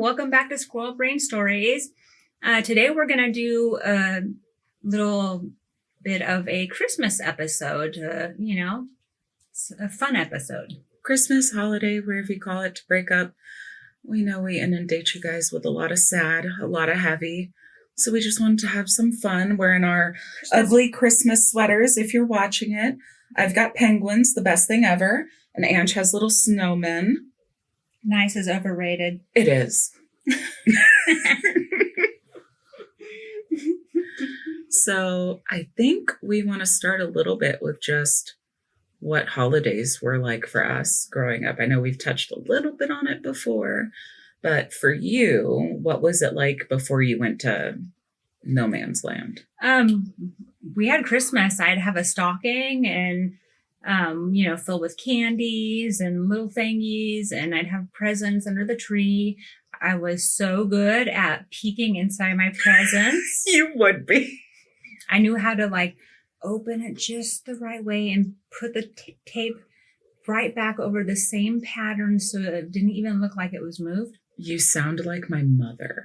Welcome back to Squirrel Brain Stories. Today we're going to do a little bit of a Christmas episode, it's a fun episode. Christmas, holiday, whatever you call it, to break up. We know we inundate you guys with a lot of sad, a lot of heavy. So we just wanted to have some fun wearing our ugly Christmas sweaters. If you're watching it, I've got penguins, the best thing ever. And Ange has little snowmen. Nice is overrated. It is. So I think we want to start a little bit with just what holidays were like for us growing up. I know we've touched a little bit on it before, but for you, what was it like before you went to no man's land? We had Christmas. I'd have a stocking and filled with candies and little thingies, and I'd have presents under the tree. I was so good at peeking inside my presents. You would be. I knew how to open it just the right way and put the tape right back over the same pattern so it didn't even look like it was moved. You sound like my mother.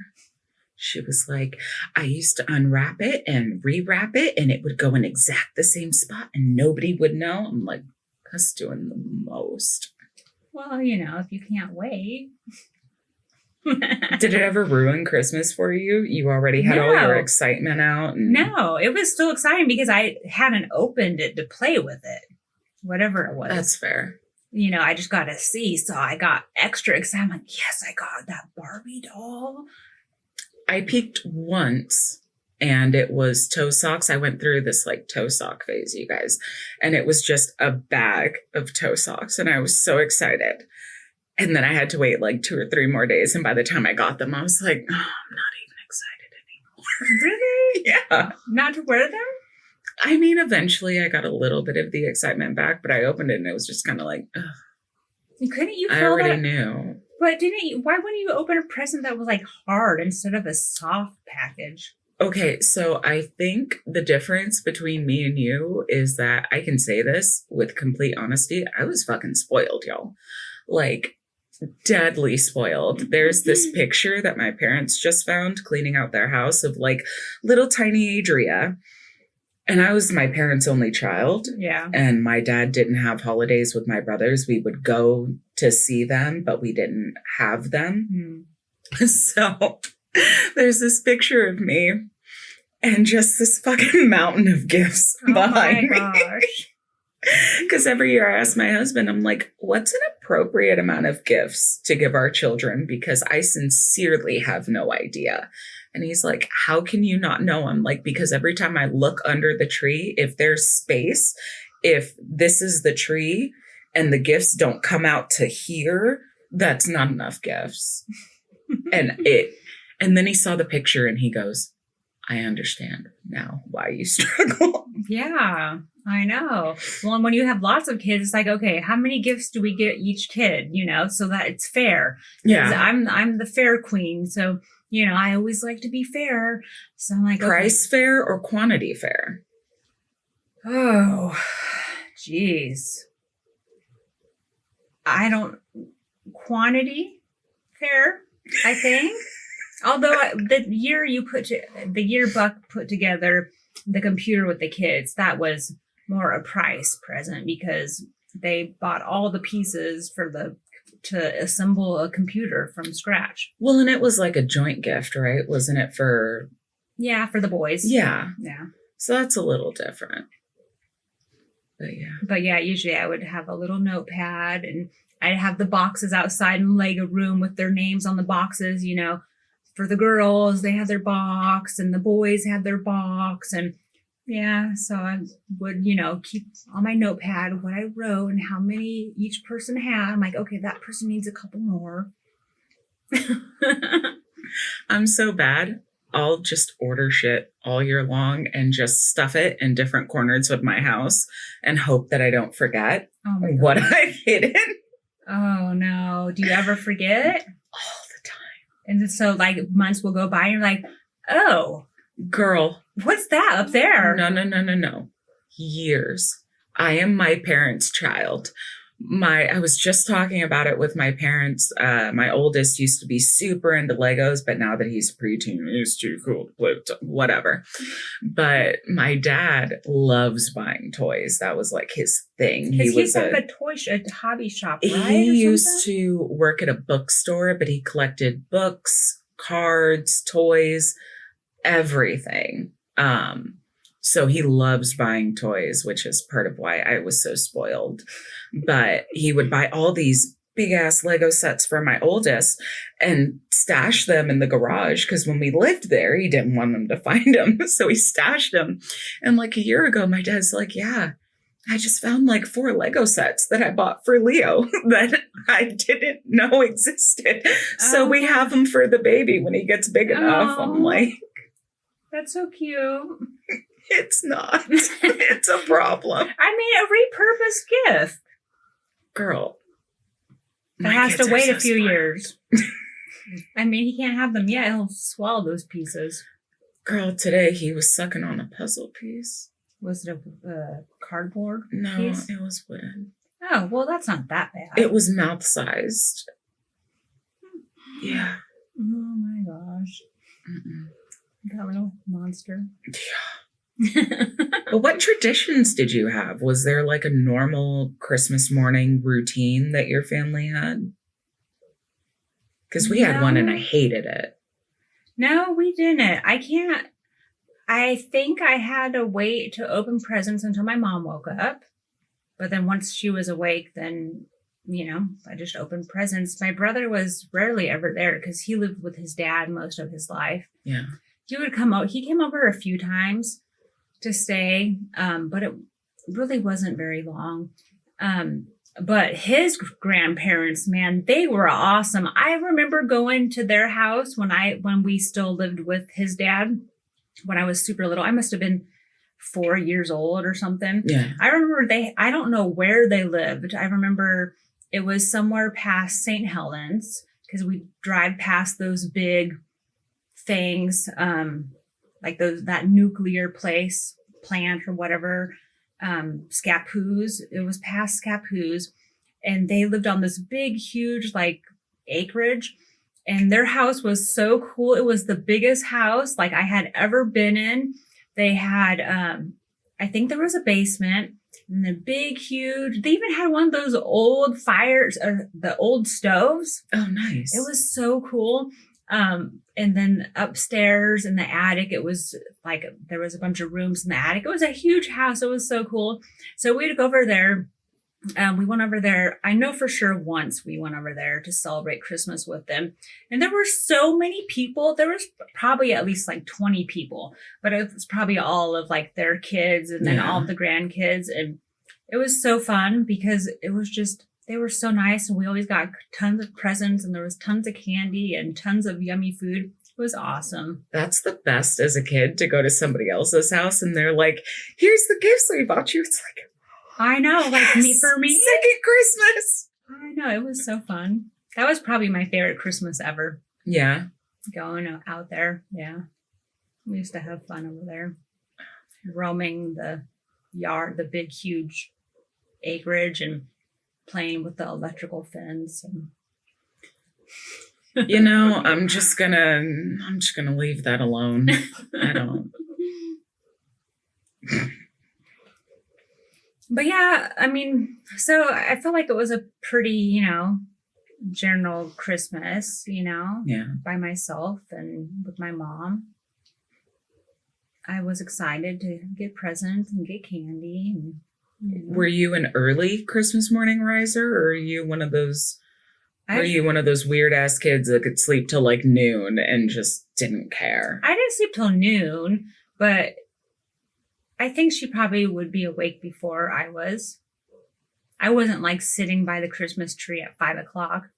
She was like, I used to unwrap it and rewrap it and it would go in exact the same spot and nobody would know. I'm like, that's doing the most. Well, if you can't wait. Did it ever ruin Christmas for you? You already had all your excitement out? No, it was still exciting because I hadn't opened it to play with it, whatever it was. That's fair. I just got to see. So I got extra excited. I'm like, yes, I got that Barbie doll. I peeked once and it was toe socks. I went through this toe sock phase, you guys, and it was just a bag of toe socks. And I was so excited. And then I had to wait 2 or 3 more days. And by the time I got them, I was like, oh, I'm not even excited anymore. Really? Yeah. Not to wear them? I mean, eventually I got a little bit of the excitement back, but I opened it and it was just kind of like, ugh. Couldn't you feel I already knew. But why wouldn't you open a present that was hard instead of a soft package? Okay, so I think the difference between me and you is that I can say this with complete honesty. I was fucking spoiled, y'all. Deadly spoiled. There's this picture that my parents just found cleaning out their house of little tiny Adria. And I was my parents' only child. Yeah. And my dad didn't have holidays with my brothers. We would go to see them, but we didn't have them. So there's this picture of me and just this fucking mountain of gifts behind me. Gosh. Because every year I ask my husband, I'm like, what's an appropriate amount of gifts to give our children? Because I sincerely have no idea. And he's like, how can you not know? I'm like, because every time I look under the tree, if there's space, if this is the tree and the gifts don't come out to here, that's not enough gifts. And then he saw the picture and he goes, I understand now why you struggle. Yeah, I know. Well, and when you have lots of kids, it's like, okay, how many gifts do we get each kid, so that it's fair? Yeah. I'm the fair queen. So, I always like to be fair. So I'm like, price fair or quantity fair? Oh, geez. Quantity fair, I think. Although the year Buck put together the computer with the kids, that was more a price present because they bought all the pieces to assemble a computer from scratch. Well, and it was like a joint gift, right? Wasn't it for? Yeah, for the boys. Yeah. Yeah. So that's a little different. But yeah, usually I would have a little notepad and I'd have the boxes outside in the Lego room with their names on the boxes, For the girls, they had their box and the boys had their box. And yeah, so I would, keep on my notepad what I wrote and how many each person had. I'm like, okay, that person needs a couple more. I'm so bad. I'll just order shit all year long and just stuff it in different corners of my house and hope that I don't forget what I've hidden. Oh, no. Do you ever forget? All the time. And so months will go by and you're like, oh. Girl. What's that up there? No. Years. I am my parents' child. I was just talking about it with my parents. My oldest used to be super into Legos, but now that he's a preteen, he's too cool to play with whatever. But my dad loves buying toys. That was like his thing. Because he used to have a hobby shop, right? He used to work at a bookstore, but he collected books, cards, toys, everything. So he loves buying toys, which is part of why I was so spoiled. But he would buy all these big ass Lego sets for my oldest and stash them in the garage because when we lived there, he didn't want them to find them. So he stashed them. And like a year ago, my dad's like, yeah, I just found like 4 Lego sets that I bought for Leo that I didn't know existed. So we have them for the baby when he gets big enough. I'm like, that's so cute. It's not. It's a problem. I mean, a repurposed gift. Girl. It has to wait a few years. I mean, he can't have them yet. He'll swallow those pieces. Girl, today he was sucking on a puzzle piece. Was it a cardboard No, piece? it was wooden. Oh, well, that's not that bad. It was mouth-sized. Yeah. Oh, my gosh. Mm-mm. That little monster. Yeah. But what traditions did you have? Was there like a normal Christmas morning routine that your family had? Because we had one and I hated it. No, we didn't. I think I had to wait to open presents until my mom woke up. But then once she was awake, then, I just opened presents. My brother was rarely ever there because he lived with his dad most of his life. Yeah. He would come out. He came over a few times to stay, but it really wasn't very long. But his grandparents, man, they were awesome. I remember going to their house when we still lived with his dad when I was super little. I must have been 4 years old or something. Yeah. I remember I don't know where they lived. I remember it was somewhere past St. Helens because we drive past those big things, like that nuclear plant or whatever, Scappoose. It was past Scappoose, and they lived on this big, huge, like acreage. And their house was so cool. It was the biggest house like I had ever been in. They had, I think there was a basement and the big, huge, they even had one of those old fires, the old stoves. Oh, nice. It was so cool. And then upstairs in the attic, it was like, there was a bunch of rooms in the attic. It was a huge house. It was so cool. So we'd go over there. We went over there. I know for sure once we went over there to celebrate Christmas with them. And there were so many people. There was probably at least like 20 people, but it was probably all of like their kids and then all of the grandkids. And it was so fun because it was just, they were so nice. And we always got tons of presents and there was tons of candy and tons of yummy food. It was awesome. That's the best as a kid, to go to somebody else's house and they're like, here's the gifts we bought you. It's like, I know, like me for me. Second Christmas. I know, it was so fun. That was probably my favorite Christmas ever. Yeah. Going out there. Yeah. We used to have fun over there. Roaming the yard, the big, huge acreage and playing with the electrical fence. And I'm just gonna leave that alone. I don't. But yeah, I mean, so I felt like it was a pretty, general Christmas, by myself and with my mom. I was excited to get presents and get candy. And, Were you an early Christmas morning riser, or are you one of those? Were you one of those weird ass kids that could sleep till like noon and just didn't care? I didn't sleep till noon, but I think she probably would be awake before I was. I wasn't like sitting by the Christmas tree at 5 o'clock.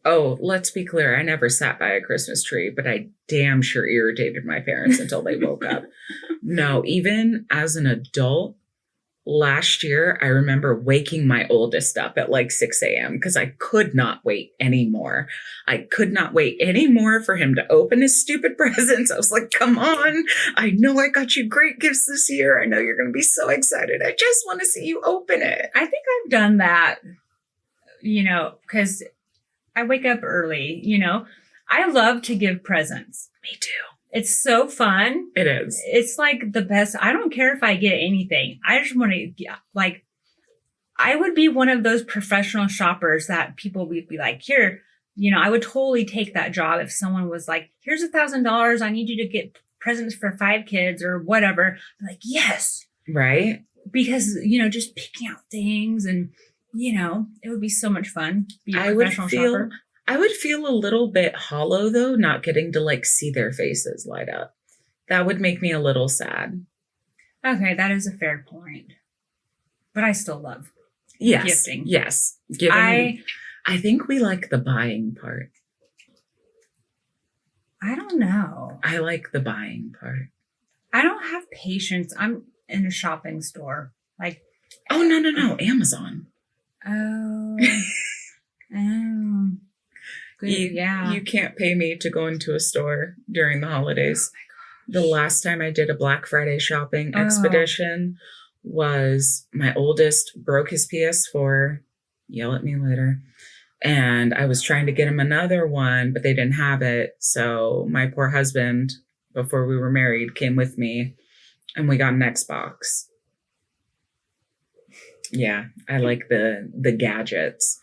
Oh, let's be clear. I never sat by a Christmas tree, but I damn sure irritated my parents until they woke up. No, even as an adult, last year, I remember waking my oldest up at like 6 a.m. because I could not wait anymore. I could not wait anymore for him to open his stupid presents. I was like, come on. I know I got you great gifts this year. I know you're going to be so excited. I just want to see you open it. I think I've done that, because I wake up early, I love to give presents. Me too. It's so fun. It is. It's like the best. I don't care if I get anything. I just want to, I would be one of those professional shoppers that people would be like, here, I would totally take that job if someone was like, here's $1,000. I need you to get presents for 5 kids or whatever. I'm like, yes. Right. Because, just picking out things and, it would be so much fun. Be a professional shopper. I would feel a little bit hollow, though, not getting to like see their faces light up. That would make me a little sad. Okay, that is a fair point. But I still love gifting. Yes. Giving. I think we like the buying part. I don't know. I like the buying part. I don't have patience. I'm in a shopping store. Like, oh, no. Amazon. Oh. Oh. Good, yeah. You can't pay me to go into a store during the holidays. Oh the last time I did a Black Friday shopping expedition was my oldest broke his PS4. Yell at me later. And I was trying to get him another one, but they didn't have it. So my poor husband, before we were married, came with me and we got an Xbox. Yeah, I like the gadgets.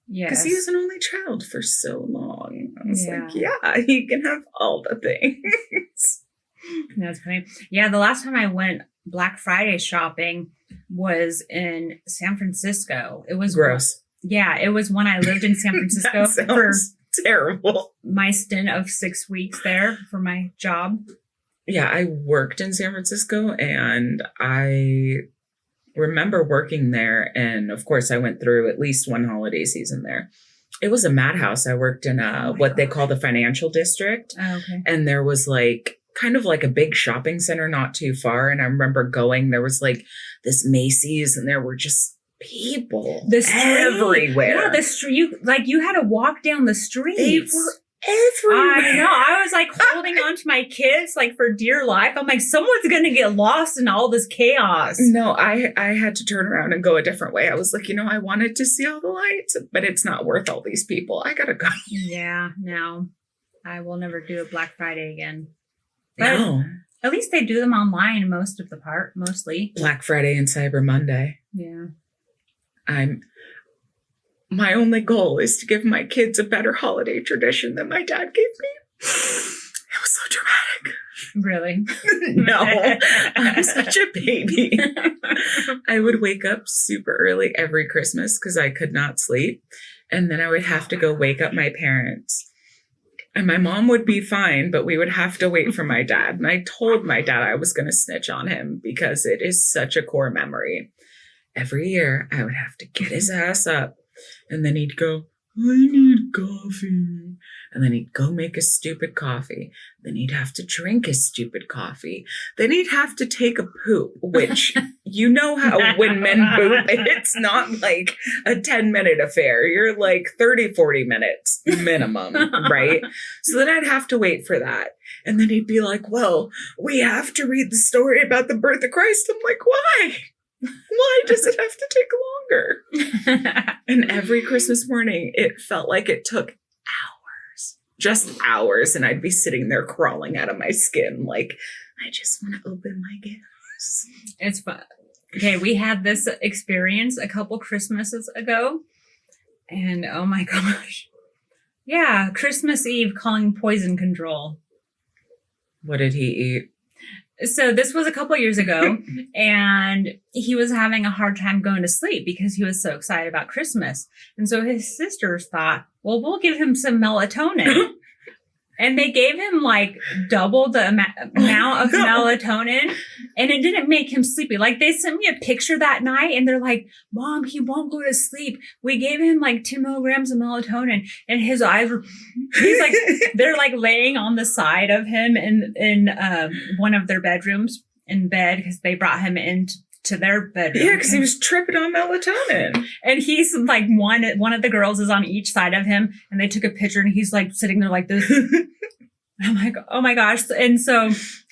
Yes. Because he was an only child for so long. I was like, yeah, he can have all the things. That's funny. Yeah, the last time I went Black Friday shopping was in San Francisco. It was gross. Yeah, it was when I lived in San Francisco for terrible. My stint of 6 weeks there for my job. Yeah, I worked in San Francisco and I remember working there. And of course, I went through at least one holiday season there. It was a madhouse. I worked in what they call the financial district. Oh, okay. And there was like kind of like a big shopping center not too far. And I remember going, there was like this Macy's and there were just people everywhere. Yeah, the street. You had to walk down the streets. They were everywhere. I know. I was like holding on to my kids like for dear life. I'm like, someone's going to get lost in all this chaos. No, I had to turn around and go a different way. I was like, I wanted to see all the lights, but it's not worth all these people. I got to go. Yeah, no. I will never do a Black Friday again. But no. At least they do them online mostly. Black Friday and Cyber Monday. Yeah. My only goal is to give my kids a better holiday tradition than my dad gave me. It was so dramatic. Really? No, I'm such a baby. I would wake up super early every Christmas because I could not sleep. And then I would have to go wake up my parents. And my mom would be fine, but we would have to wait for my dad. And I told my dad I was going to snitch on him because it is such a core memory. Every year, I would have to get his ass up. And then he'd go, I need coffee. And then he'd go make a stupid coffee. Then he'd have to drink his stupid coffee. Then he'd have to take a poop, which you know how when men poop, it's not like a 10-minute affair. You're like 30, 40 minutes minimum, right? So then I'd have to wait for that. And then he'd be like, well, we have to read the story about the birth of Christ. I'm like, why? Why does it have to take longer? And every Christmas morning, it felt like it took hours, just hours. And I'd be sitting there crawling out of my skin. Like, I just want to open my gifts. It's fun. Okay, we had this experience a couple Christmases ago. And oh my gosh. Yeah, Christmas Eve calling poison control. What did he eat? So this was a couple years ago, and he was having a hard time going to sleep because he was so excited about Christmas. And so his sisters thought, well, we'll give him some melatonin. And they gave him like double the amount of melatonin, and it didn't make him sleepy. Like they sent me a picture that night and they're like, Mom, he won't go to sleep. We gave him like 2 milligrams of melatonin, and his eyes were, they're like laying on the side of him in one of their bedrooms in bed because they brought him in to their bedroom. Yeah, because he was tripping on melatonin. And he's like, one of the girls is on each side of him, and they took a picture, and he's like sitting there like this. I'm like, oh my gosh. And so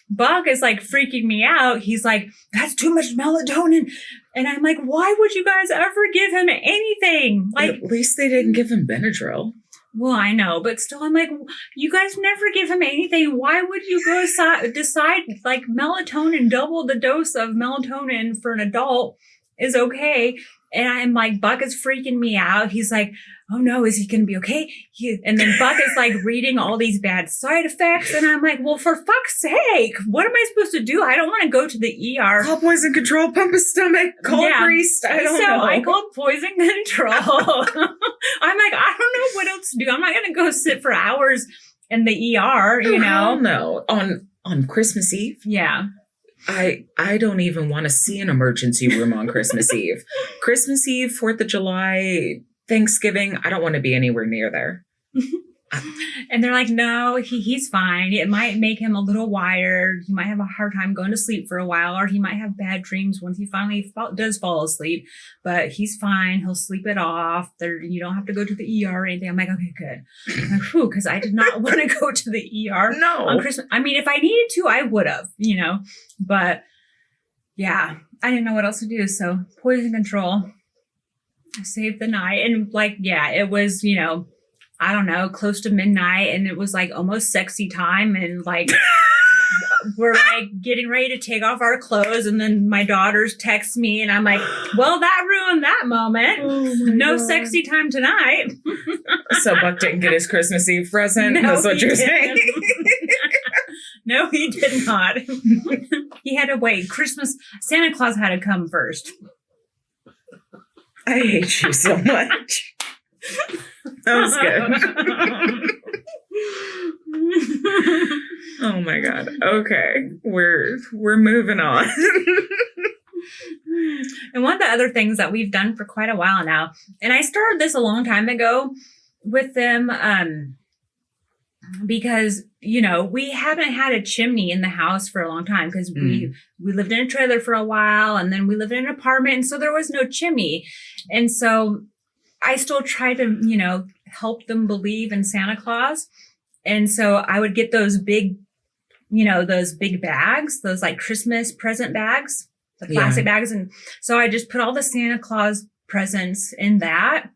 Buck is like freaking me out. He's like, that's too much melatonin. And I'm like, why would you guys ever give him anything? Like, at least they didn't give him Benadryl. Well, I know, but still, I'm like, you guys never give him anything. Why would you go decide like melatonin, double the dose of melatonin for an adult is okay? And I'm like, Buck is freaking me out. He's like, oh no, is he going to be okay? And then Buck is like reading all these bad side effects. And I'm like, well, for fuck's sake, what am I supposed to do? I don't want to go to the ER. Call poison control, pump his stomach, call a priest. I don't know. I called poison control. I'm like, I don't know what else to do. I'm not going to go sit for hours in the ER, you know? No. On Christmas Eve? Yeah. I don't even want to see an emergency room on Christmas Eve. Christmas Eve, 4th of July, Thanksgiving, I don't want to be anywhere near there. And they're like, no, he's fine. It might make him a little wired. He might have a hard time going to sleep for a while, or he might have bad dreams once he finally does fall asleep. But he's fine. He'll sleep it off. You don't have to go to the ER or anything. I'm like, okay, good. I'm like, whew, because I did not want to go to the ER on Christmas. I mean, if I needed to, I would have, you know. But yeah, I didn't know what else to do. So poison control. I saved the night. And like, yeah, it was, you know, I don't know, close to midnight, and it was like almost sexy time, and like we're like getting ready to take off our clothes, and then my daughters text me, and I'm like, well, that ruined that moment. Oh no God. Sexy time tonight. So Buck didn't get his Christmas Eve present? No, that's what you're saying? No, he did not. He had to wait. Santa Claus had to come first. I hate you so much. That was good. Oh my God. Okay. We're moving on. And one of the other things that we've done for quite a while now, and I started this a long time ago with them, because, you know, we haven't had a chimney in the house for a long time because we lived in a trailer for a while, and then we lived in an apartment, and so there was no chimney. And so I still try to, you know, help them believe in Santa Claus. And so I would get those big, you know, those big bags, those like Christmas present bags, the plastic bags. And so I just put all the Santa Claus presents in that.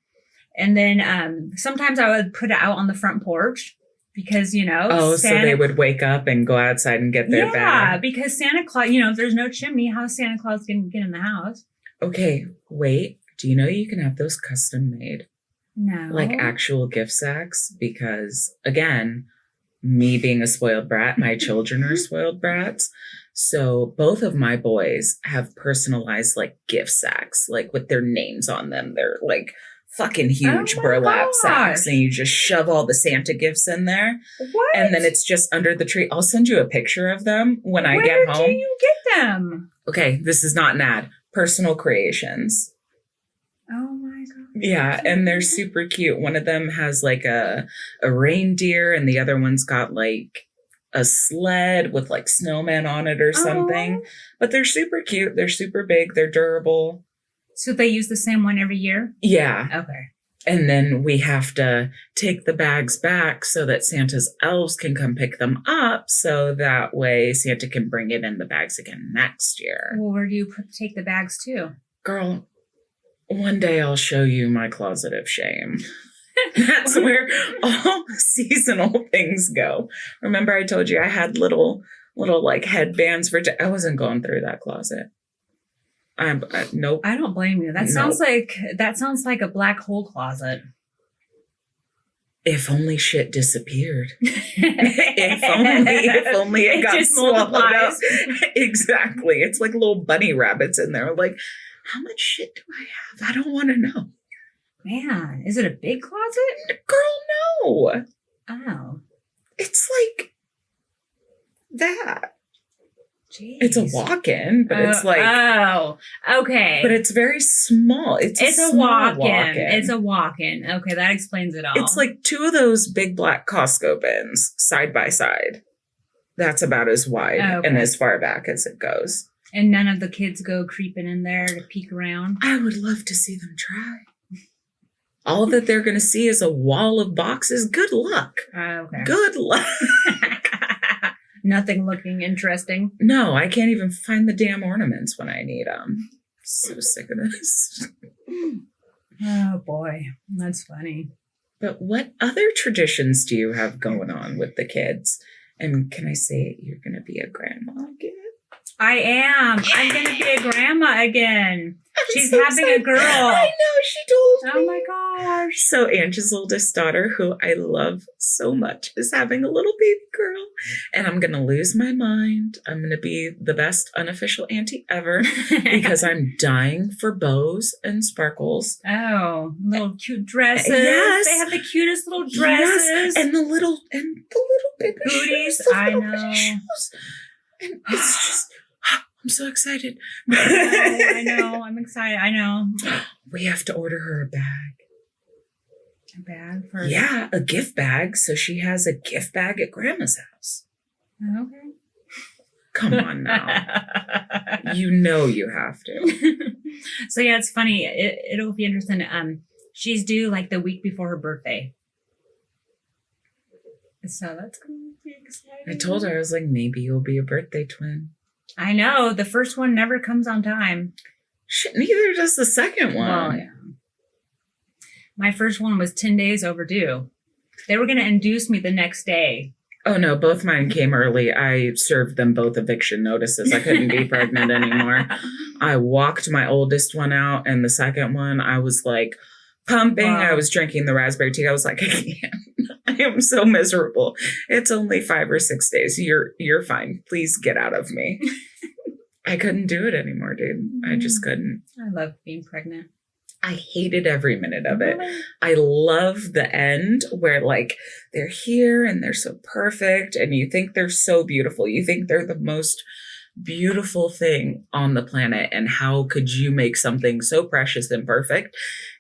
And then sometimes I would put it out on the front porch because, you know. Oh, so they would wake up and go outside and get their bag. Yeah, because Santa Claus, you know, if there's no chimney, how's Santa Claus going to get in the house? Okay, wait. Do you know you can have those custom made? No. Like actual gift sacks? Because, again, me being a spoiled brat, my children are spoiled brats. So both of my boys have personalized, like, gift sacks, like, with their names on them. They're, like, fucking huge burlap sacks. And you just shove all the Santa gifts in there. What? And then it's just under the tree. I'll send you a picture of them when I get home. Where do you get them? Okay, this is not an ad. Personal creations. Oh my God. Yeah, and they're super cute. One of them has like a reindeer, and the other one's got like a sled with like snowmen on it or something. Oh. But they're super cute. They're super big. They're durable. So they use the same one every year? Yeah. Okay. And then we have to take the bags back so that Santa's elves can come pick them up. So that way Santa can bring it in the bags again next year. Well, where do you take the bags to? Girl, one day I'll show you my closet of shame. That's where all seasonal things go. Remember I told you I had little like headbands for, I wasn't going through that closet. Nope. I don't blame you. That sounds like a black hole closet. If only shit disappeared. if only it got swallowed up. Exactly. It's like little bunny rabbits in there. Like, how much shit do I have? I don't want to know. Man, is it a big closet? Girl, no. Oh. It's like that. Jeez. It's a walk-in, but it's like... Oh, okay. But it's very small. It's a walk-in. It's a walk-in. Okay, that explains it all. It's like two of those big black Costco bins side by side. That's about as wide and as far back as it goes. And none of the kids go creeping in there to peek around. I would love to see them try. All that they're going to see is a wall of boxes. Good luck. Okay. Good luck. Nothing looking interesting. No, I can't even find the damn ornaments when I need them. So sick of this. Oh boy, that's funny. But what other traditions do you have going on with the kids? And can I say you're going to be a grandma again? I am. I'm going to be a grandma again. She's so having excited. a girl. I know, she told me. Oh my gosh. So Angie's oldest daughter, who I love so much, is having a little baby girl. And I'm going to lose my mind. I'm going to be the best unofficial auntie ever because I'm dying for bows and sparkles. Oh, little cute dresses. Yes. They have the cutest little dresses. Yes. And the little baby booties. shoes. The I little know. baby shoes. And it's just... I'm so excited. I know. I'm excited. I know. We have to order her a bag. A bag for... Yeah, a gift bag. So she has a gift bag at Grandma's house. Okay. Come on now. You know you have to. So yeah, it's funny. It'll be interesting. She's due like the week before her birthday. So that's going to be exciting. I told her, I was like, maybe you'll be a birthday twin. I know. The first one never comes on time. Shit, neither does the second one. Well, yeah. My first one was 10 days overdue. They were going to induce me the next day. Oh, no, both mine came early. I served them both eviction notices. I couldn't be pregnant anymore. I walked my oldest one out, and the second one, I was like pumping. Wow. I was drinking the raspberry tea. I was like, I can't. I am so miserable. It's only 5 or 6 days. You're fine. Please get out of me. I couldn't do it anymore, dude. I just couldn't. I love being pregnant. I hated every minute of it. Really? I love the end where like they're here and they're so perfect and you think they're so beautiful. You think they're the most beautiful thing on the planet. And how could you make something so precious and perfect?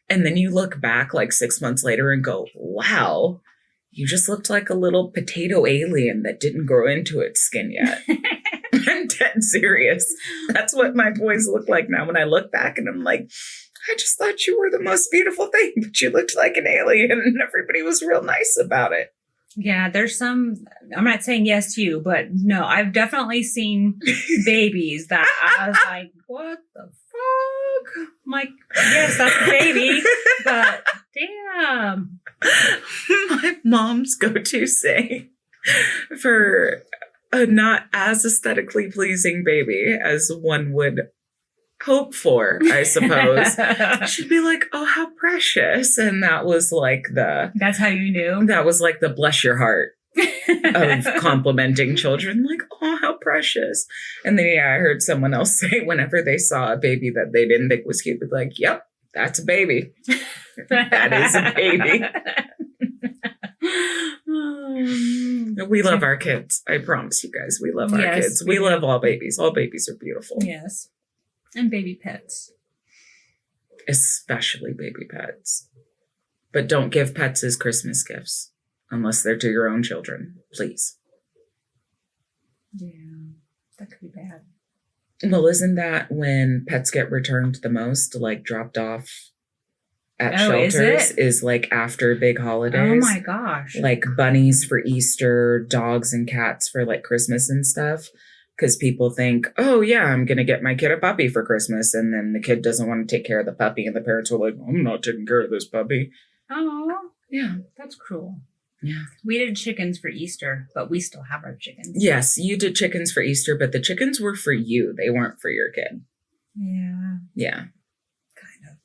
And then you look back like 6 months later and go, wow, you just looked like a little potato alien that didn't grow into its skin yet. I'm dead serious. That's what my boys look like now when I look back and I'm like, I just thought you were the most beautiful thing, but you looked like an alien and everybody was real nice about it. Yeah, there's some, I'm not saying yes to you, but no, I've definitely seen babies that I was like, what the fuck? I'm like, yes, that's a baby, but damn. My mom's go-to saying for a not as aesthetically pleasing baby as one would hope for, I suppose. She'd be like, oh, how precious. And that was like That's how you knew? that was like the bless your heart of complimenting children. Like, oh, how precious. And then, yeah, I heard someone else say whenever they saw a baby that they didn't think was cute, they'd be like, yep, that's a baby. That is a baby. We love our kids. I promise you guys, we love our Yes, kids. we We do. love all babies. All babies are beautiful. Yes. And baby pets. Especially baby pets. But don't give pets as Christmas gifts unless they're to your own children, please. Yeah, that could be bad. Well, isn't that when pets get returned the most, like dropped off at Oh, is shelters, it? is like after big holidays? Oh my gosh. Like bunnies for Easter, dogs and cats for like Christmas and stuff. Because people think, oh, yeah, I'm going to get my kid a puppy for Christmas. And then the kid doesn't want to take care of the puppy. And the parents are like, I'm not taking care of this puppy. Oh, Yeah. that's cruel. Yeah. We did chickens for Easter, but we still have our chickens. Yes, you did chickens for Easter, but the chickens were for you. They weren't for your kid. Yeah, Yeah. kind of.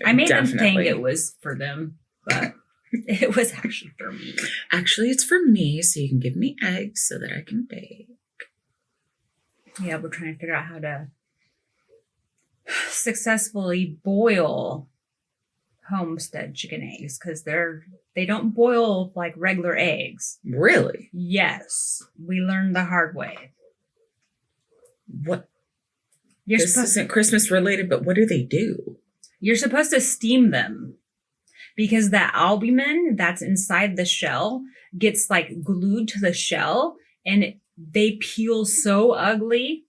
I made them think Definitely. it was for them, but it was actually for me. Actually, it's for me, so you can give me eggs so that I can bake. Yeah, we're trying to figure out how to successfully boil homestead chicken eggs because they don't boil like regular eggs. Really? Yes, we learned the hard way. What? You're This supposed isn't Christmas related, but what do they do? You're supposed to steam them because the albumin that's inside the shell gets like glued to the shell and they peel so ugly.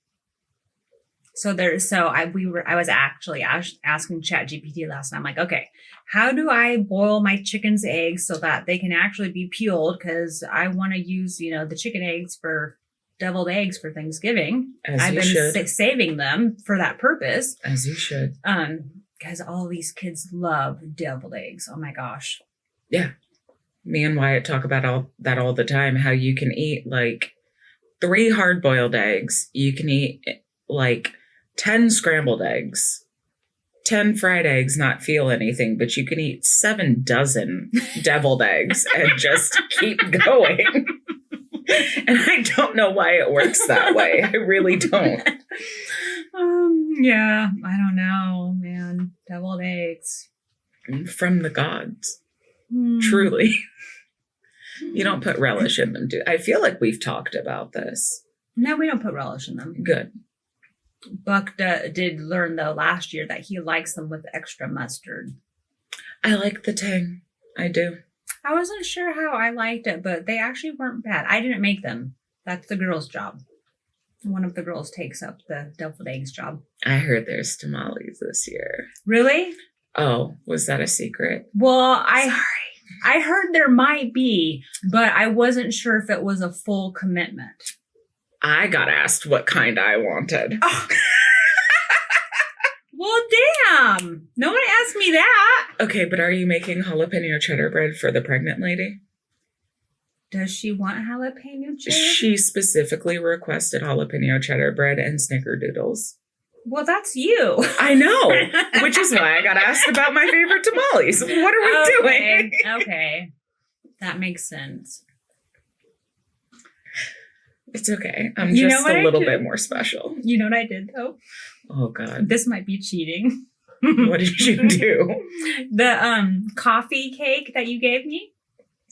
I was actually asking ChatGPT last night. I'm like, okay, how do I boil my chicken's eggs so that they can actually be peeled? Because I want to use, the chicken eggs for deviled eggs for Thanksgiving. As I've you been should. Saving them for that purpose. As you should. Because all these kids love deviled eggs. Oh my gosh. Yeah. Me and Wyatt talk about all the time, how you can eat like 3 hard-boiled eggs. You can eat like 10 scrambled eggs, 10 fried eggs, not feel anything, but you can eat 7 dozen deviled eggs and just keep going. And I don't know why it works that way. I really don't. Yeah, I don't know, man. Deviled eggs. From the gods. Truly. You don't put relish in them, do I feel like we've talked about this. No, we don't put relish in them. Good. Buck did learn, though, last year that he likes them with extra mustard. I like the tang. I do. I wasn't sure how I liked it, but they actually weren't bad. I didn't make them. That's the girl's job. One of the girls takes up the deviled eggs job. I heard there's tamales this year. Really? Oh, was that a secret? Well, I heard there might be, but I wasn't sure if it was a full commitment. I got asked what kind I wanted. Oh. Well, damn. No one asked me that. Okay, but are you making jalapeno cheddar bread for the pregnant lady? Does she want jalapeno cheddar? She specifically requested jalapeno cheddar bread and snickerdoodles. Well, that's you. I know, which is why I got asked about my favorite tamales. What are we doing? Okay. That makes sense. It's okay. I'm just a little bit more special. You know what I did, though? Oh, God. This might be cheating. What did you do? The coffee cake that you gave me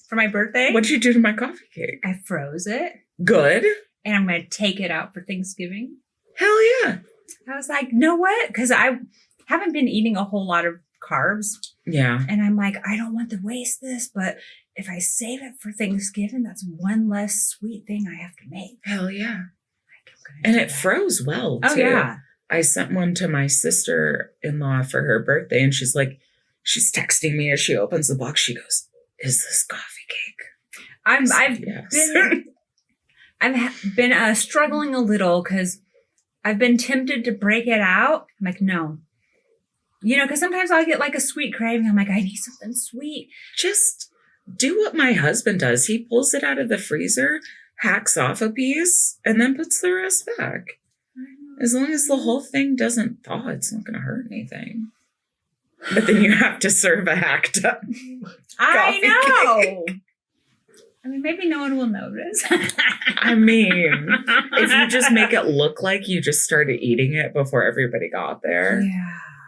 for my birthday. What did you do to my coffee cake? I froze it. Good. And I'm going to take it out for Thanksgiving. Hell yeah. I was like, know what? Because I haven't been eating a whole lot of carbs. Yeah. And I'm like, I don't want to waste this, but if I save it for Thanksgiving, that's one less sweet thing I have to make. Hell yeah. And it froze well, too. Oh, yeah. I sent one to my sister-in-law for her birthday, and she's texting me as she opens the box. She goes, "Is this coffee cake?" I've been struggling a little because I've been tempted to break it out. I'm like, no. Because sometimes I'll get like a sweet craving. I'm like, I need something sweet. Just do what my husband does. He pulls it out of the freezer, hacks off a piece, and then puts the rest back. As long as the whole thing doesn't thaw, it's not going to hurt anything. But then you have to serve a hacked up I know. cake. I mean, maybe no one will notice. I mean, if you just make it look like you just started eating it before everybody got there.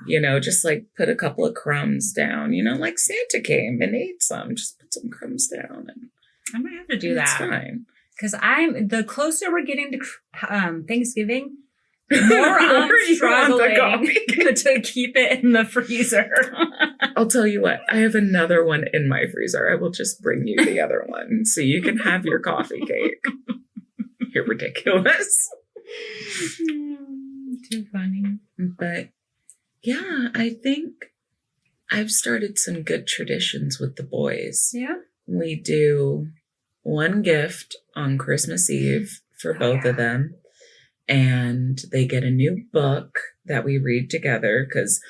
Yeah. Just like put a couple of crumbs down, like Santa came and ate some. Just put some crumbs down. And I might have to do that. That's fine. Because the closer we're getting to Thanksgiving, the more I'm struggling to keep it in the freezer. I'll tell you what, I have another one in my freezer. I will just bring you the other one so you can have your coffee cake. You're ridiculous. Too funny. But yeah, I think I've started some good traditions with the boys. Yeah. We do one gift on Christmas Eve for both of them. And they get a new book that we read together because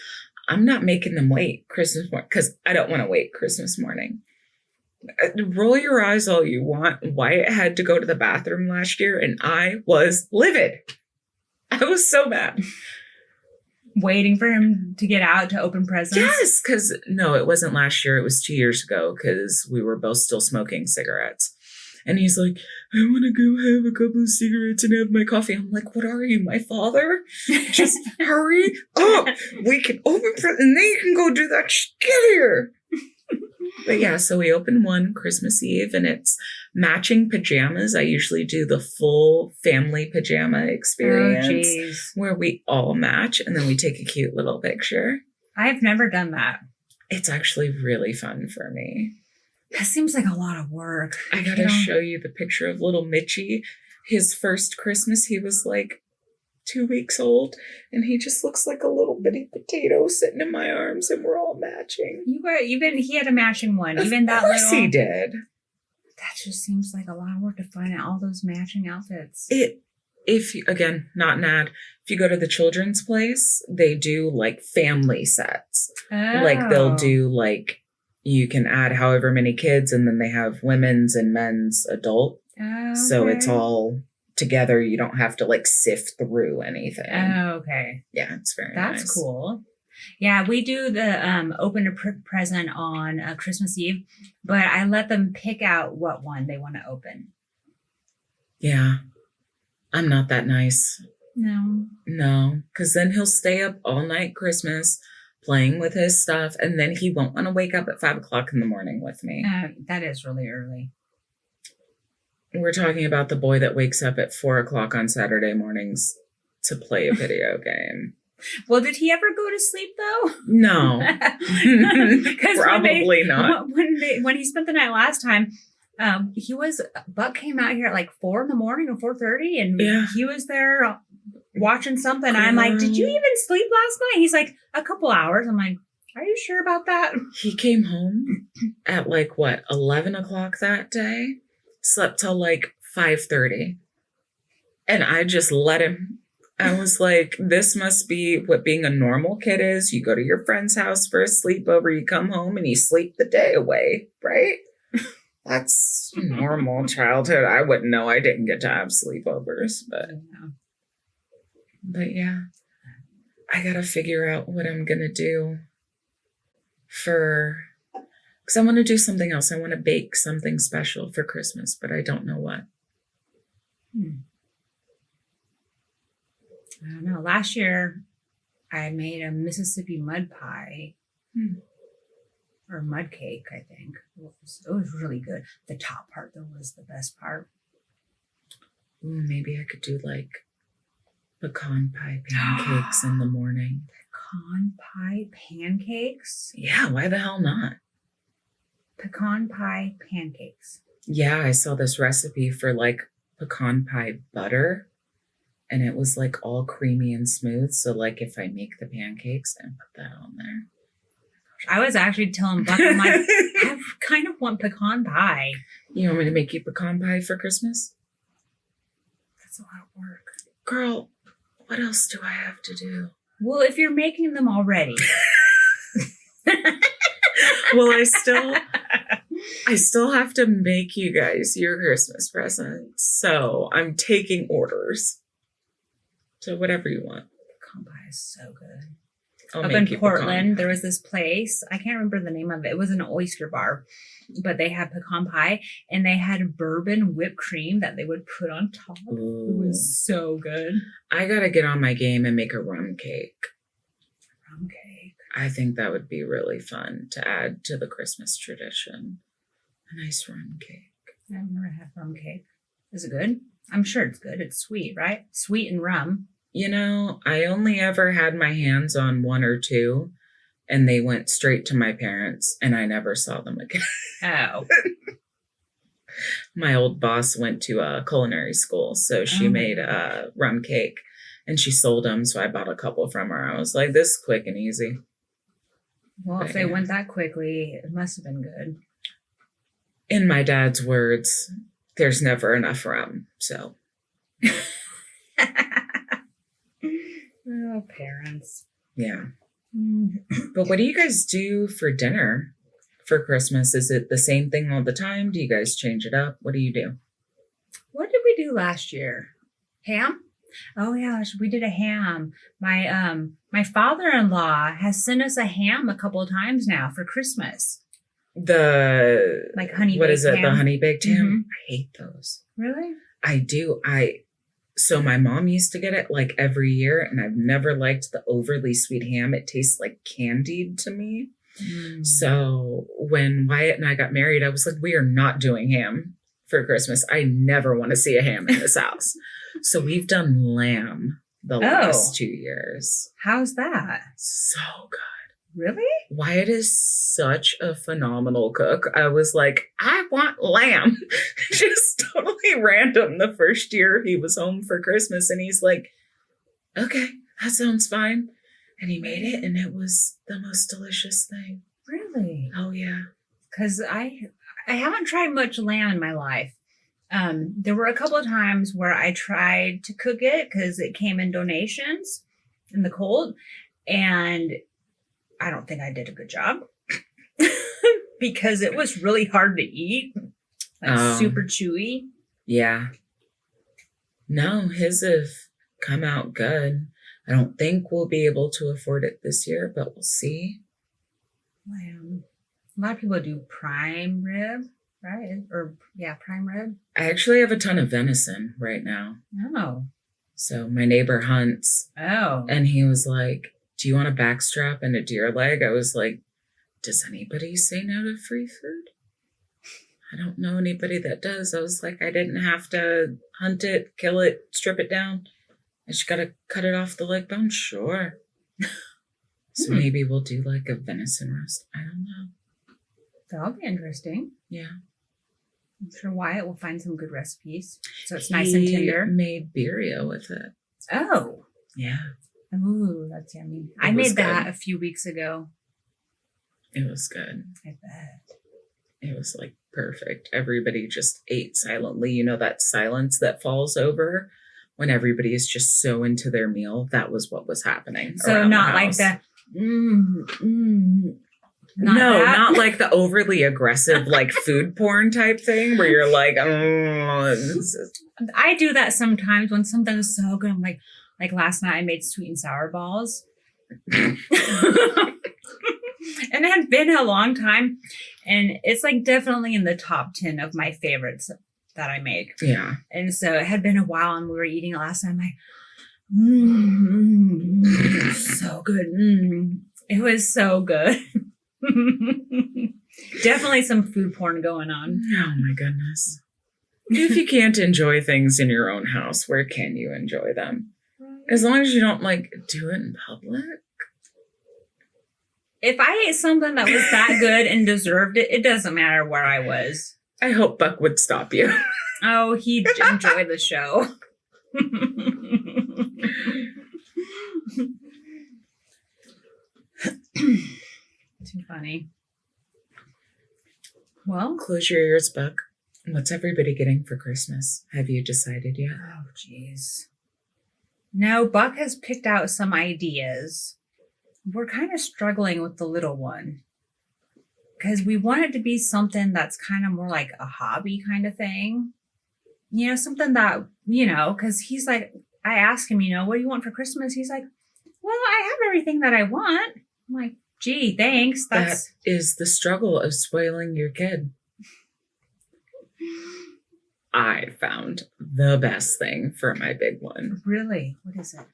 I'm not making them wait Christmas morning because I don't want to wait Christmas morning. Roll your eyes all you want. Wyatt had to go to the bathroom last year and I was livid. I was so mad. Waiting for him to get out to open presents? Yes, because no, it wasn't last year. It was 2 years ago because we were both still smoking cigarettes. And he's like, I want to go have a couple of cigarettes and have my coffee. I'm like, what are you, my father? Just hurry up. We can open presents and then you can go do that. Get here. But yeah, so we opened one Christmas Eve and it's matching pajamas. I usually do the full family pajama experience where we all match and then we take a cute little picture. I've never done that. It's actually really fun for me. That seems like a lot of work. I gotta show you the picture of little Mitchie. His first Christmas, he was like 2 weeks old, and he just looks like a little bitty potato sitting in my arms, and we're all matching. He had a matching one. Even that Of course little. he did. That just seems like a lot of work to find out all those matching outfits. If you, again, not an ad, if you go to the children's place, they do like family sets. Like they'll do like, you can add however many kids, and then they have women's and men's adult. Oh, okay. So it's all together. You don't have to like sift through anything. Oh, okay. Yeah, it's very nice. That's cool. Yeah, we do the open a present on Christmas Eve, but I let them pick out what one they want to open. Yeah. I'm not that nice. No, because then he'll stay up all night Christmas playing with his stuff, and then he won't want to wake up at 5 o'clock in the morning with me. That is really early. We're talking about the boy that wakes up at 4 o'clock on Saturday mornings to play a video game. Well, did he ever go to sleep though? No. Probably not. When he spent the night last time, Buck came out here at like 4 a.m. or 4:30, and he was there watching something. I'm like, did you even sleep last night? He's like, a couple hours. I'm like, are you sure about that? He came home at like 11 o'clock that day, slept till like 5:30, and I just let him. I was like, this must be what being a normal kid is. You go to your friend's house for a sleepover, you come home and you sleep the day away, right? That's normal childhood. I wouldn't know. I didn't get to have sleepovers, but yeah, I got to figure out what I'm going to do because I want to do something else. I want to bake something special for Christmas, but I don't know what. I don't know. Last year, I made a Mississippi mud pie. Or mud cake, I think. It was really good. The top part, though, was the best part. Ooh, maybe I could do like pecan pie pancakes in the morning. Pecan pie pancakes? Yeah, why the hell not? Pecan pie pancakes. Yeah, I saw this recipe for like pecan pie butter. And it was like all creamy and smooth. So like if I make the pancakes and put that on there. I was actually telling Buck, I'm like, I kind of want pecan pie. You want me to make you pecan pie for Christmas? That's a lot of work. Girl, what else do I have to do? Well, if you're making them already. Well, I still have to make you guys your Christmas presents. So I'm taking orders. So whatever you want. Pecan pie is so good. I'll Up in Portland, there was this place. I can't remember the name of it. It was an oyster bar, but they had pecan pie and they had bourbon whipped cream that they would put on top. Ooh. It was so good. I got to get on my game and make a rum cake. Rum cake. I think that would be really fun to add to the Christmas tradition. A nice rum cake. I've never had rum cake. Is it good? I'm sure it's good. It's sweet, right? Sweet and rum. You know, I only ever had my hands on one or two, and they went straight to my parents, and I never saw them again. Oh. My old boss went to a culinary school, so she made a rum cake, and she sold them, so I bought a couple from her. I was like, this is quick and easy. Well, if they went that quickly, it must have been good. In my dad's words, there's never enough rum, so... Oh, parents. Yeah. But what do you guys do for dinner for Christmas? Is it the same thing all the time? Do you guys change it up? What do you do? What did we do last year? Ham? Oh yeah, we did a ham. My father-in-law has sent us a ham a couple of times now for Christmas. The like honey. What is it? Ham. The honey baked ham? Mm-hmm. I hate those. Really? I do. So my mom used to get it like every year, and I've never liked the overly sweet ham. It tastes like candied to me. So when Wyatt and I got married, I was like, we are not doing ham for Christmas. I never want to see a ham in this house. So we've done lamb the last 2 years. How's that? So good. Really? Wyatt is such a phenomenal cook. I was like, I want lamb. Just totally random the first year he was home for Christmas. And he's like, okay, that sounds fine. And he made it, and it was the most delicious thing. Really? Oh, yeah. Because I haven't tried much lamb in my life. There were a couple of times where I tried to cook it because it came in donations in the cold, and I don't think I did a good job because it was really hard to eat, like super chewy. Yeah. No, his have come out good. I don't think we'll be able to afford it this year, but we'll see. Lamb. A lot of people do prime rib, right? Or yeah, prime rib. I actually have a ton of venison right now. Oh. So my neighbor hunts. Oh. And he was like, do you want a backstrap and a deer leg? I was like, does anybody say no to free food? I don't know anybody that does. I was like, I didn't have to hunt it, kill it, strip it down. I just got to cut it off the leg bone. Sure. So maybe we'll do like a venison roast. I don't know. That'll be interesting. Yeah. I'm sure Wyatt will find some good recipes. So it's nice and tender. He made birria with it. Oh. Yeah. Ooh, that's yummy. I made that a few weeks ago. It was good. I bet. It was like perfect. Everybody just ate silently. You know, that silence that falls over when everybody is just so into their meal. That was what was happening. So not like the not like the overly aggressive, like food porn type thing where you're like, I do that sometimes when something's so good. I'm like last night I made sweet and sour balls. And it had been a long time. And it's like definitely in the top 10 of my favorites that I make. Yeah. And so it had been a while and we were eating it last night. I'm like, so good. It was so good. Definitely some food porn going on. Oh my goodness. If you can't enjoy things in your own house, where can you enjoy them? As long as you don't like do it in public. If I ate something that was that good and deserved it, it doesn't matter where I was. I hope Buck would stop you. Oh, he'd enjoy the show. Too funny. Well, close your ears, Buck. What's everybody getting for Christmas? Have you decided yet? Oh, geez. No, Buck has picked out some ideas. We're kind of struggling with the little one because we want it to be something that's kind of more like a hobby kind of thing. You know, something that, you know, because he's like, I asked him, you know, what do you want for Christmas? He's like, well, I have everything that I want. I'm like, gee, thanks. That is the struggle of spoiling your kid. I found the best thing for my big one. Really? What is it?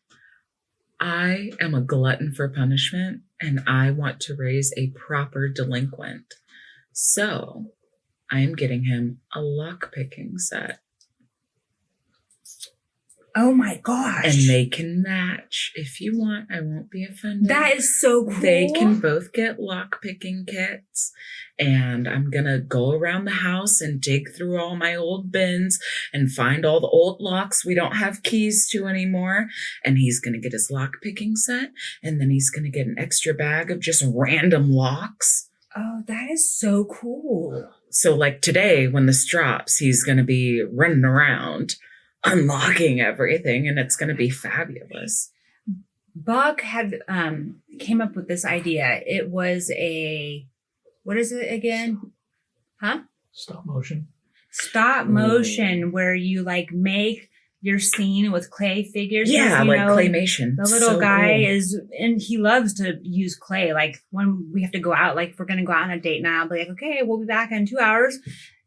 I am a glutton for punishment, and I want to raise a proper delinquent. So I am getting him a lock-picking set. Oh my gosh. And they can match. If you want, I won't be offended. That is so cool. They can both get lock-picking kits. And I'm going to go around the house and dig through all my old bins and find all the old locks we don't have keys to anymore. And he's going to get his lock-picking set. And then he's going to get an extra bag of just random locks. Oh, that is so cool. So like today, when this drops, he's going to be running around unlocking everything, and it's going to be fabulous. Buck had came up with this idea. It was what is it again? Huh? Stop motion. Stop motion, where you like make your scene with clay figures. Yeah, like claymation. The little guy is, and he loves to use clay. Like when we have to go out, like if we're going to go out on a date now, I'll be like, okay, we'll be back in 2 hours.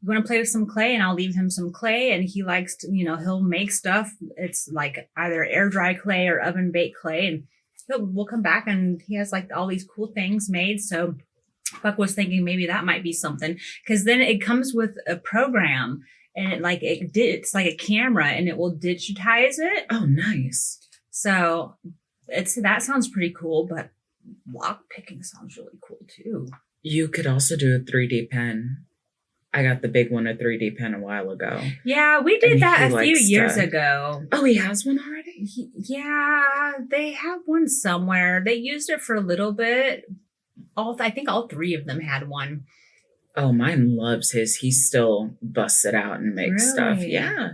You want to play with some clay? And I'll leave him some clay. And he likes to, you know, he'll make stuff. It's like either air dry clay or oven baked clay. And we'll come back and he has like all these cool things made. So Buck was thinking maybe that might be something, because then it comes with a program and it's like a camera and it will digitize it. Oh, nice. So that sounds pretty cool, but lock picking sounds really cool too. You could also do a 3D pen. I got the big one, a 3D pen, a while ago. Yeah, we did that a few years ago. Oh, he has one already? Yeah, they have one somewhere. They used it for a little bit. I think all three of them had one. Oh, mine loves his. He still busts it out and makes stuff. Really? Yeah.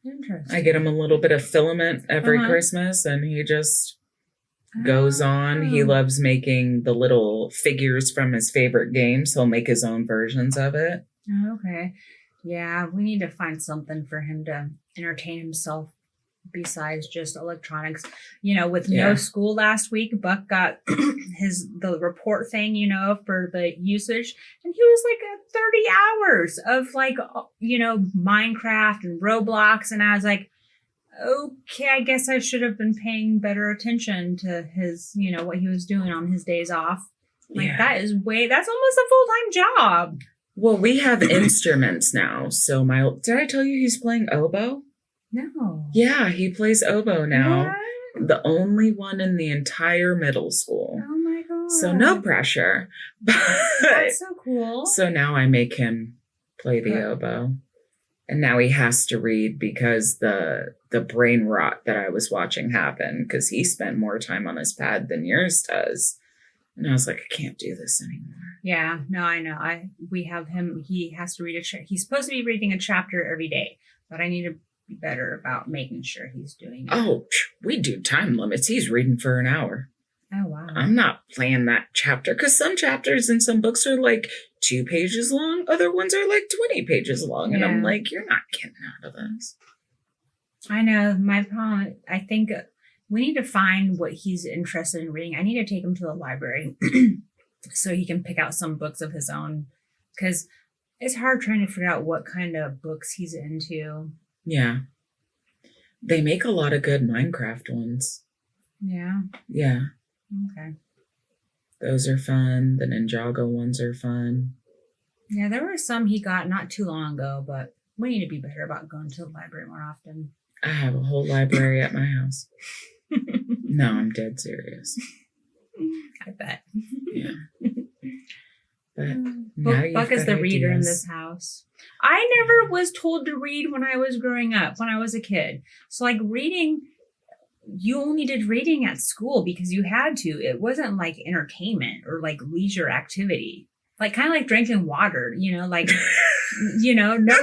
Interesting. I get him a little bit of filament every Uh-huh. Christmas, and he just goes on. He loves making the little figures from his favorite games. He'll make his own versions of it. Okay. Yeah, we need to find something for him to entertain himself besides just electronics. With no school last week, Buck got the report thing, for the usage, and he was like at 30 hours of Minecraft and Roblox, and I was like, okay, I guess I should have been paying better attention to his, what he was doing on his days off. That's almost a full-time job. Well, we have instruments now. So did I tell you he's playing oboe? No. Yeah, he plays oboe now. What? The only one in the entire middle school. Oh my God. So no pressure. That's so cool. So now I make him play the oboe. And now he has to read because the brain rot that I was watching happen, because he spent more time on his pad than yours does. And I was like, I can't do this anymore. Yeah, no, I know. We have him. He has to read he's supposed to be reading a chapter every day, but I need to be better about making sure he's doing it. Oh, we do time limits. He's reading for an hour. Oh, wow. I'm not playing that chapter, because some chapters in some books are like 2 pages long. Other ones are like 20 pages long. And I'm like, you're not getting out of this. I know. My problem, I think we need to find what he's interested in reading. I need to take him to the library so he can pick out some books of his own, because it's hard trying to figure out what kind of books he's into. Yeah. They make a lot of good Minecraft ones. Yeah. Yeah. Okay. Those are fun. The Ninjago ones are fun. Yeah, there were some he got not too long ago, but we need to be better about going to the library more often. I have a whole library at my house. No, I'm dead serious. I bet. Yeah. But now Buck is the reader in this house. I never was told to read when I was growing up, when I was a kid. So reading, you only did reading at school because you had to. It wasn't like entertainment or like leisure activity. Kind of like drinking water, no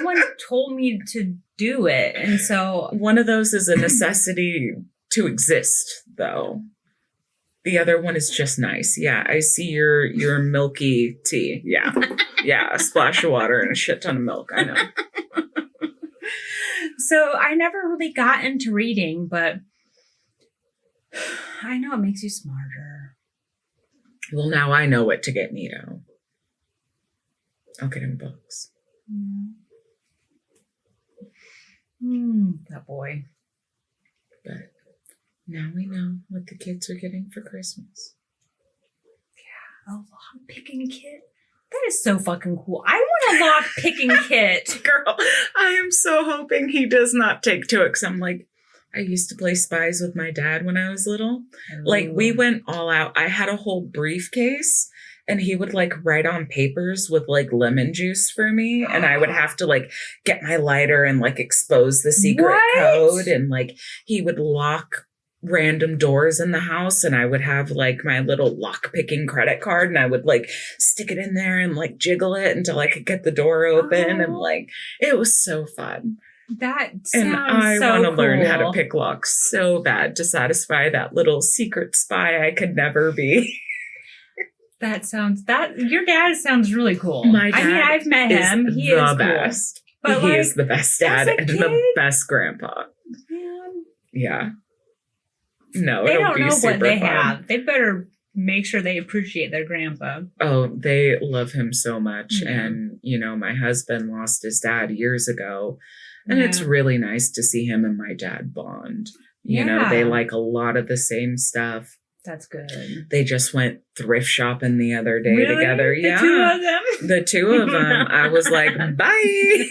one told me to do it. And so one of those is a necessity to exist, though. The other one is just nice. Yeah, I see your milky tea. Yeah. Yeah, a splash of water and a shit ton of milk. I know. So I never really got into reading, but I know it makes you smarter. Well, now I know what to get Nito. I'll get him books. That boy. But now we know what the kids are getting for Christmas. Yeah, a lock picking kit. That is so fucking cool. I want a lock picking kit. Girl, I am so hoping he does not take to it, because I'm like, I used to play spies with my dad when I was little. Oh. We went all out. I had a whole briefcase, and he would write on papers with lemon juice for me. And I would have to get my lighter and expose the secret code. And he would lock random doors in the house, and I would have my little lock picking credit card, and I would stick it in there and jiggle it until I could get the door open. And it was so fun. That sounds and I so want to cool. learn how to pick locks so bad to satisfy that little secret spy I could never be. Your dad sounds really cool. My dad I've met him. He is the best. Cool. But he is the best dad and kid, the best grandpa. Man. Yeah. No, they it'll don't be know super what they fun. have. They better make sure they appreciate their grandpa. Oh, they love him so much. Yeah. And, my husband lost his dad years ago. And it's really nice to see him and my dad bond. They like a lot of the same stuff. That's good. They just went thrift shopping the other day together. The two of them? The two of them. I was like, bye.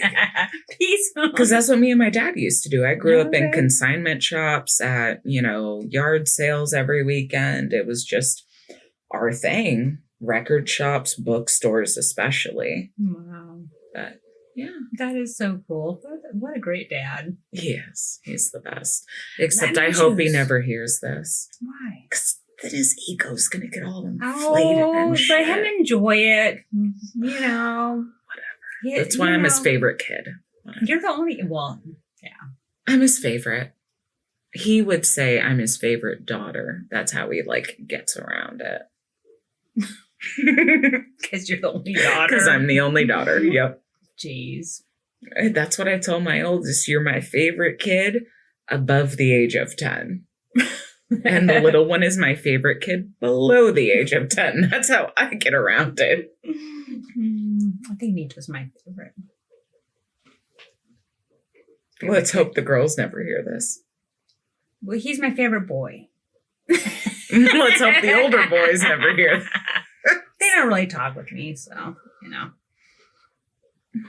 Peace. Because that's what me and my dad used to do. I grew up in consignment shops at, yard sales every weekend. It was just our thing. Record shops, bookstores especially. Wow. But Yeah. That is so cool. What a great dad. He is. He's the best. Except Lemon I hope he juice. never hears this. Why? 'Cause then his ego's going to get all inflated Oh, and shit. let him enjoy it. You know. Whatever. That's why I'm his favorite kid. Whatever. You're the only, well, I'm his favorite. He would say I'm his favorite daughter. That's how he like gets around it. because you're the only daughter. Because I'm the only daughter. Yep. Jeez. That's what I told my oldest. You're my favorite kid above the age of 10. And the little one is my favorite kid below the age of 10. That's how I get around it. I think Nietzsche was my favorite. Let's hope the girls never hear this. Well, he's my favorite boy. Let's hope the older boys never hear that. They don't really talk with me, so, you know.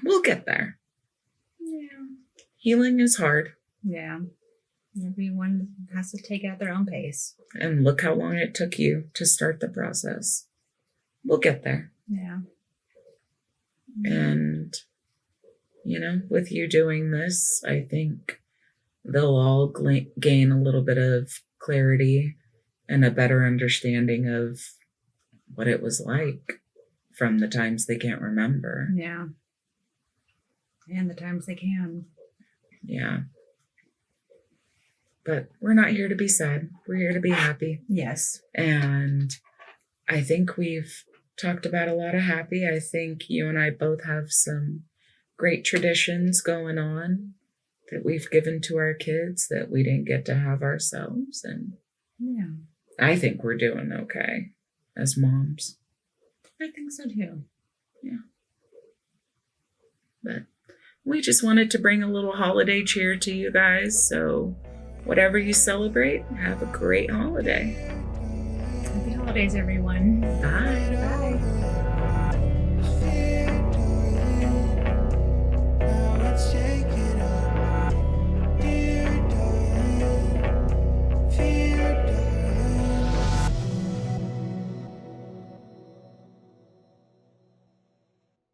We'll get there. Yeah. Healing is hard. Yeah. Everyone has to take it at their own pace. And look how long it took you to start the process. We'll get there. Yeah. And, you know, with you doing this, I think they'll all gain a little bit of clarity and a better understanding of what it was like from the times they can't remember. Yeah. And the times they can. Yeah. But we're not here to be sad. We're here to be happy. Yes. And I think we've talked about a lot of happy. I think you and I both have some great traditions going on that we've given to our kids that we didn't get to have ourselves. And Yeah. I think we're doing okay as moms. I think so too. Yeah. But we just wanted to bring a little holiday cheer to you guys. So whatever you celebrate, have a great holiday. Happy holidays, everyone. Bye.